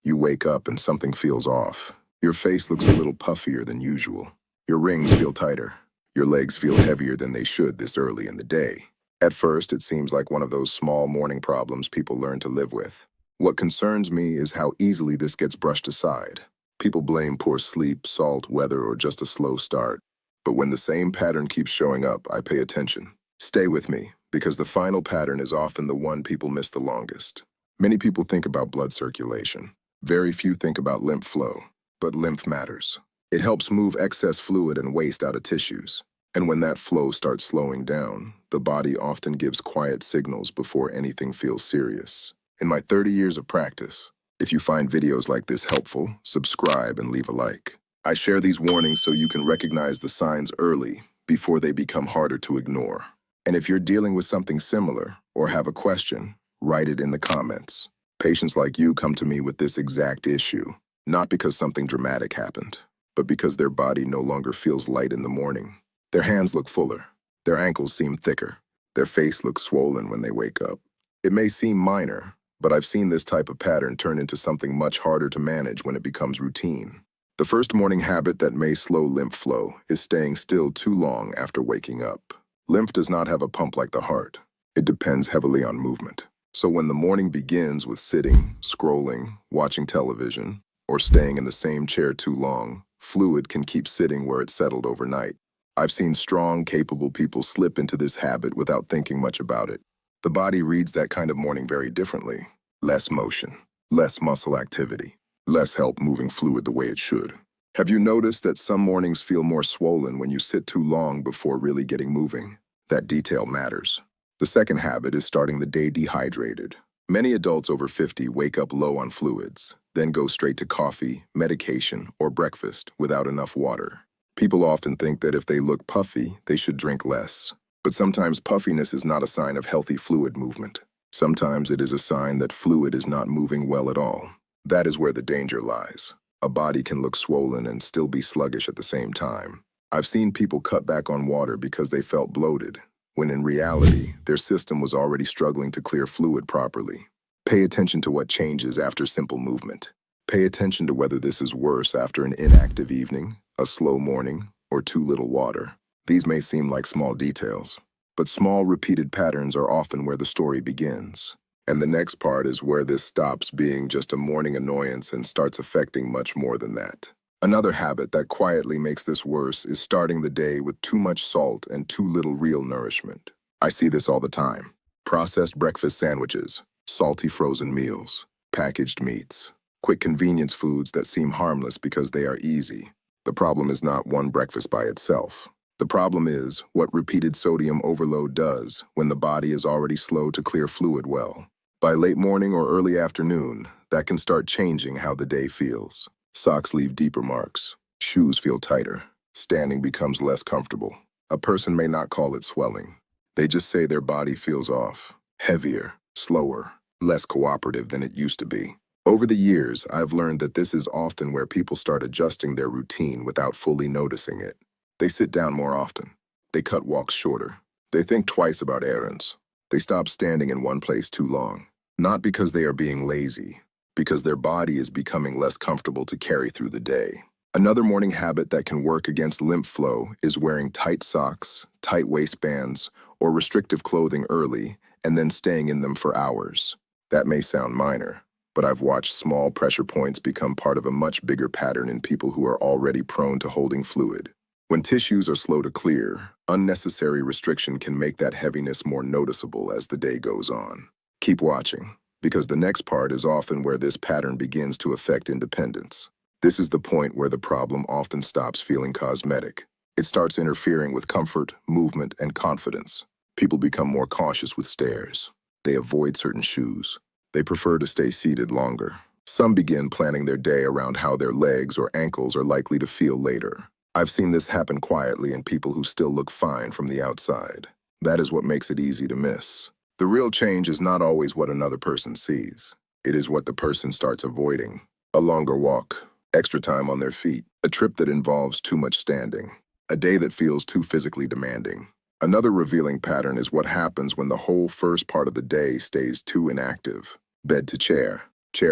You wake up and something feels off. Your face looks a little puffier than usual. Your rings feel tighter. Your legs feel heavier than they should this early in the day. At first, it seems like one of those small morning problems people learn to live with. What concerns me is how easily this gets brushed aside. People blame poor sleep, salt, weather, or just a slow start. But when the same pattern keeps showing up, I pay attention. Stay with me, because the final pattern is often the one people miss the longest. Many people think about blood circulation. Very few think about lymph flow, but lymph matters. It helps move excess fluid and waste out of tissues. And when that flow starts slowing down, the body often gives quiet signals before anything feels serious. In my 30 years of practice, if you find videos like this helpful, subscribe and leave a like. I share these warnings so you can recognize the signs early before they become harder to ignore. And if you're dealing with something similar or have a question, write it in the comments. Patients like you come to me with this exact issue, not because something dramatic happened, but because their body no longer feels light in the morning. Their hands look fuller, their ankles seem thicker, their face looks swollen when they wake up. It may seem minor, but I've seen this type of pattern turn into something much harder to manage when it becomes routine. The first morning habit that may slow lymph flow is staying still too long after waking up. Lymph does not have a pump like the heart. It depends heavily on movement. So when the morning begins with sitting, scrolling, watching television, or staying in the same chair too long, fluid can keep sitting where it settled overnight. I've seen strong, capable people slip into this habit without thinking much about it. The body reads that kind of morning very differently. Less motion, less muscle activity, less help moving fluid the way it should. Have you noticed that some mornings feel more swollen when you sit too long before really getting moving? That detail matters. The second habit is starting the day dehydrated. Many adults over 50 wake up low on fluids, then go straight to coffee, medication, or breakfast without enough water. People often think that if they look puffy, they should drink less. But sometimes puffiness is not a sign of healthy fluid movement. Sometimes it is a sign that fluid is not moving well at all. That is where the danger lies. A body can look swollen and still be sluggish at the same time. I've seen people cut back on water because they felt bloated, when in reality, their system was already struggling to clear fluid properly. Pay attention to what changes after simple movement. Pay attention to whether this is worse after an inactive evening, a slow morning, or too little water. These may seem like small details, but small repeated patterns are often where the story begins. And the next part is where this stops being just a morning annoyance and starts affecting much more than that. Another habit that quietly makes this worse is starting the day with too much salt and too little real nourishment. I see this all the time. Processed breakfast sandwiches, salty frozen meals, packaged meats, quick convenience foods that seem harmless because they are easy. The problem is not one breakfast by itself. The problem is what repeated sodium overload does when the body is already slow to clear fluid well. By late morning or early afternoon, that can start changing how the day feels. Socks leave deeper marks. Shoes feel tighter. Standing becomes less comfortable. A person may not call it swelling. They just say their body feels off, heavier, slower, less cooperative than it used to be. Over the years, I've learned that this is often where people start adjusting their routine without fully noticing it. They sit down more often. They cut walks shorter. They think twice about errands. They stop standing in one place too long. Not because they are being lazy, because their body is becoming less comfortable to carry through the day. Another morning habit that can work against lymph flow is wearing tight socks, tight waistbands, or restrictive clothing early and then staying in them for hours. That may sound minor, but I've watched small pressure points become part of a much bigger pattern in people who are already prone to holding fluid. When tissues are slow to clear, unnecessary restriction can make that heaviness more noticeable as the day goes on. Keep watching, because the next part is often where this pattern begins to affect independence. This is the point where the problem often stops feeling cosmetic. It starts interfering with comfort, movement, and confidence. People become more cautious with stairs. They avoid certain shoes. They prefer to stay seated longer. Some begin planning their day around how their legs or ankles are likely to feel later. I've seen this happen quietly in people who still look fine from the outside. That is what makes it easy to miss. The real change is not always what another person sees. It is what the person starts avoiding. A longer walk, extra time on their feet, a trip that involves too much standing, a day that feels too physically demanding. Another revealing pattern is what happens when the whole first part of the day stays too inactive. Bed to chair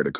to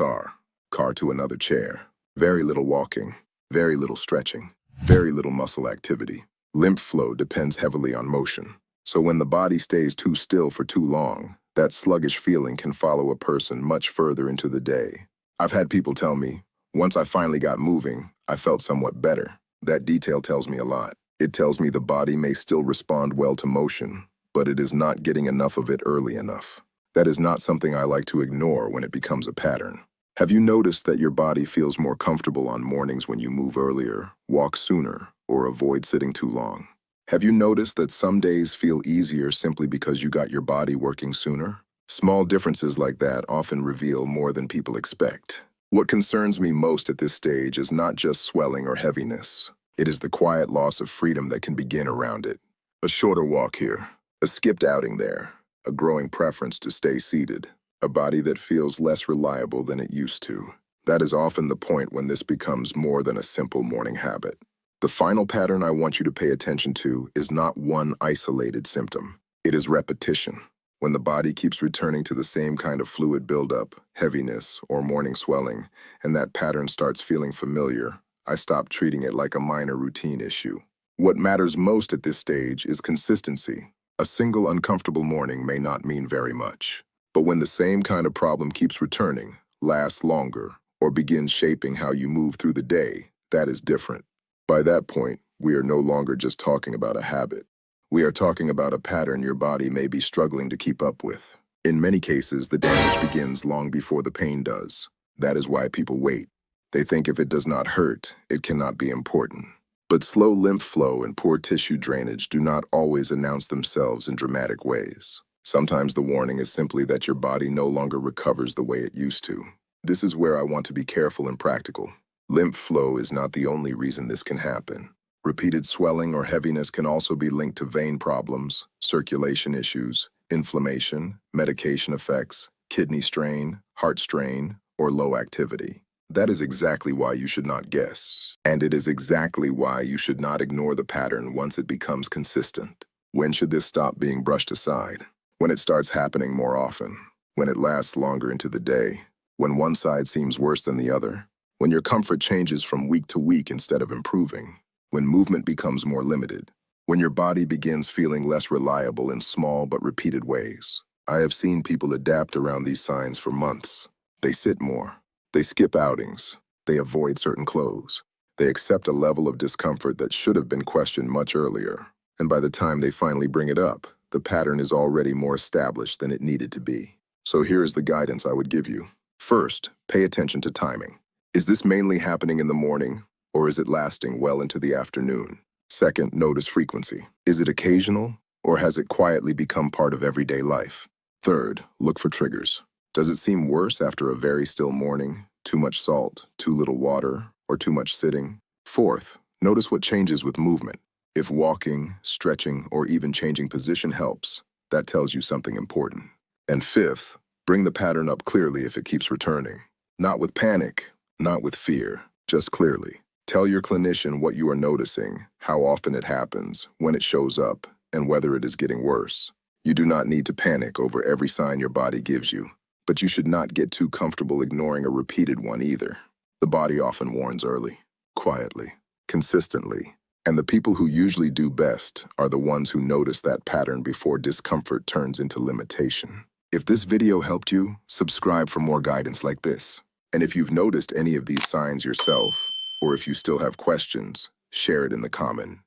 car to another chair. Very little walking, very little stretching, very little muscle activity. Lymph flow depends heavily on motion. So when the body stays too still for too long, that sluggish feeling can follow a person much further into the day. I've had people tell me, once I finally got moving, I felt somewhat better. That detail tells me a lot. It tells me the body may still respond well to motion, but it is not getting enough of it early enough. That is not something I like to ignore when it becomes a pattern. Have you noticed that your body feels more comfortable on mornings when you move earlier, walk sooner, or avoid sitting too long? Have you noticed that some days feel easier simply because you got your body working sooner? Small differences like that often reveal more than people expect. What concerns me most at this stage is not just swelling or heaviness. It is the quiet loss of freedom that can begin around it. A shorter walk here, a skipped outing there, a growing preference to stay seated, a body that feels less reliable than it used to. That is often the point when this becomes more than a simple morning habit. The final pattern I want you to pay attention to is not one isolated symptom. It is repetition. When the body keeps returning to the same kind of fluid buildup, heaviness, or morning swelling, and that pattern starts feeling familiar, I stop treating it like a minor routine issue. What matters most at this stage is consistency. A single uncomfortable morning may not mean very much. But when the same kind of problem keeps returning, lasts longer, or begins shaping how you move through the day, that is different. By that point, we are no longer just talking about a habit. We are talking about a pattern your body may be struggling to keep up with. In many cases, the damage begins long before the pain does. That is why people wait. They think if it does not hurt, it cannot be important. But slow lymph flow and poor tissue drainage do not always announce themselves in dramatic ways. Sometimes the warning is simply that your body no longer recovers the way it used to. This is where I want to be careful and practical. Lymph flow is not the only reason this can happen. Repeated swelling or heaviness can also be linked to vein problems, circulation issues, inflammation, medication effects, kidney strain, heart strain, or low activity. That is exactly why you should not guess. And it is exactly why you should not ignore the pattern once it becomes consistent. When should this stop being brushed aside? When it starts happening more often. When it lasts longer into the day. When one side seems worse than the other. When your comfort changes from week to week instead of improving. When movement becomes more limited. When your body begins feeling less reliable in small but repeated ways. I have seen people adapt around these signs for months. They sit more. They skip outings. They avoid certain clothes. They accept a level of discomfort that should have been questioned much earlier. And by the time they finally bring it up, the pattern is already more established than it needed to be. So here is the guidance I would give you. First, pay attention to timing. Is this mainly happening in the morning, or is it lasting well into the afternoon? Second, notice frequency. Is it occasional, or has it quietly become part of everyday life? Third, look for triggers. Does it seem worse after a very still morning, too much salt, too little water, or too much sitting? Fourth, notice what changes with movement. If walking, stretching, or even changing position helps, that tells you something important. And fifth, bring the pattern up clearly if it keeps returning. Not with panic, not with fear, just clearly. Tell your clinician what you are noticing, how often it happens, when it shows up, and whether it is getting worse. You do not need to panic over every sign your body gives you, but you should not get too comfortable ignoring a repeated one either. The body often warns early, quietly, consistently, and the people who usually do best are the ones who notice that pattern before discomfort turns into limitation. If this video helped you, subscribe for more guidance like this. And if you've noticed any of these signs yourself, or if you still have questions, share it in the comment.